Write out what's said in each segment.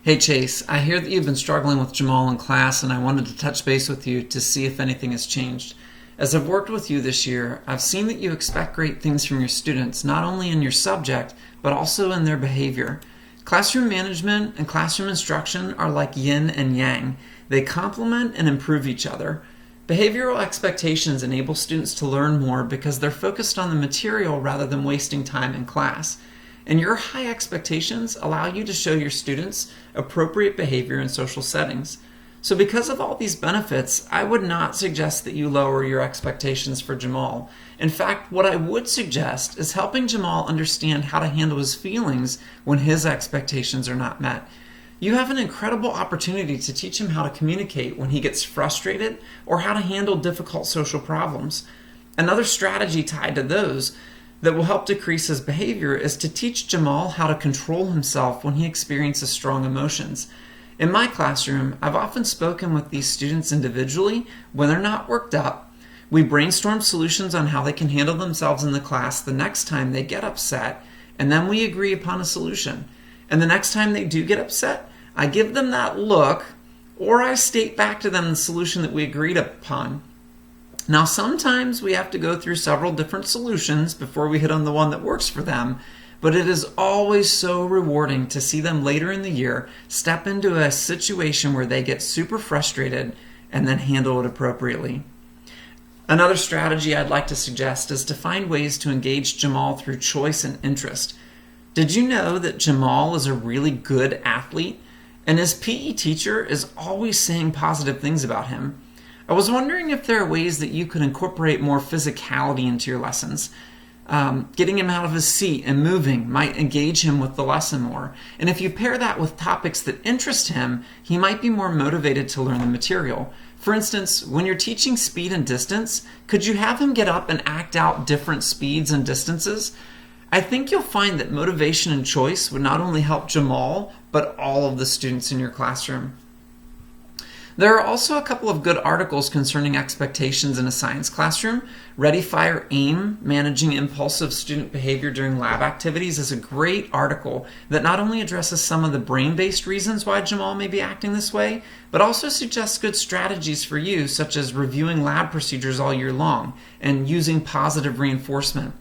Hey Chase, I hear that you've been struggling with Jamal in class, and I wanted to touch base with you to see if anything has changed. As I've worked with you this year, I've seen that you expect great things from your students, not only in your subject, but also in their behavior. Classroom management and classroom instruction are like yin and yang. They complement and improve each other. Behavioral expectations enable students to learn more because they're focused on the material rather than wasting time in class. And your high expectations allow you to show your students appropriate behavior in social settings. So because of all these benefits, I would not suggest that you lower your expectations for Jamal. In fact, what I would suggest is helping Jamal understand how to handle his feelings when his expectations are not met. You have an incredible opportunity to teach him how to communicate when he gets frustrated or how to handle difficult social problems. Another strategy tied to those that will help decrease his behavior is to teach Jamal how to control himself when he experiences strong emotions. In my classroom, I've often spoken with these students individually when they're not worked up. We brainstorm solutions on how they can handle themselves in the class the next time they get upset, and then we agree upon a solution. And the next time they do get upset, I give them that look, or I state back to them the solution that we agreed upon. Now, sometimes we have to go through several different solutions before we hit on the one that works for them, but it is always so rewarding to see them later in the year step into a situation where they get super frustrated and then handle it appropriately. Another strategy I'd like to suggest is to find ways to engage Jamal through choice and interest. Did you know that Jamal is a really good athlete, and his PE teacher is always saying positive things about him? I was wondering if there are ways that you could incorporate more physicality into your lessons. Getting him out of his seat and moving might engage him with the lesson more. And if you pair that with topics that interest him, he might be more motivated to learn the material. For instance, when you're teaching speed and distance, could you have him get up and act out different speeds and distances? I think you'll find that motivation and choice would not only help Jamal, but all of the students in your classroom. There are also a couple of good articles concerning expectations in a science classroom. Ready, Fire, Aim, Managing Impulsive Student Behavior During Lab Activities is a great article that not only addresses some of the brain-based reasons why Jamal may be acting this way, but also suggests good strategies for you, such as reviewing lab procedures all year long and using positive reinforcement.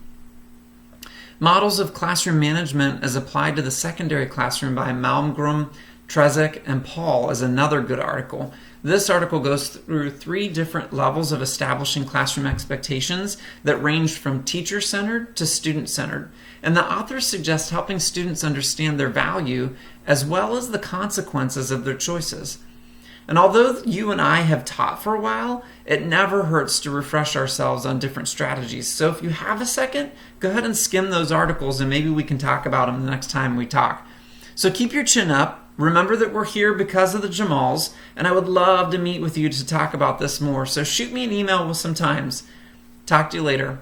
Models of Classroom Management as Applied to the Secondary Classroom by Malmgren, Trezek, and Paul is another good article. This article goes through 3 different levels of establishing classroom expectations that range from teacher-centered to student-centered. And the authors suggest helping students understand their value as well as the consequences of their choices. And although you and I have taught for a while, it never hurts to refresh ourselves on different strategies. So if you have a second, go ahead and skim those articles and maybe we can talk about them the next time we talk. So keep your chin up. Remember that we're here because of the Jamals, and I would love to meet with you to talk about this more. So shoot me an email with some times. Talk to you later.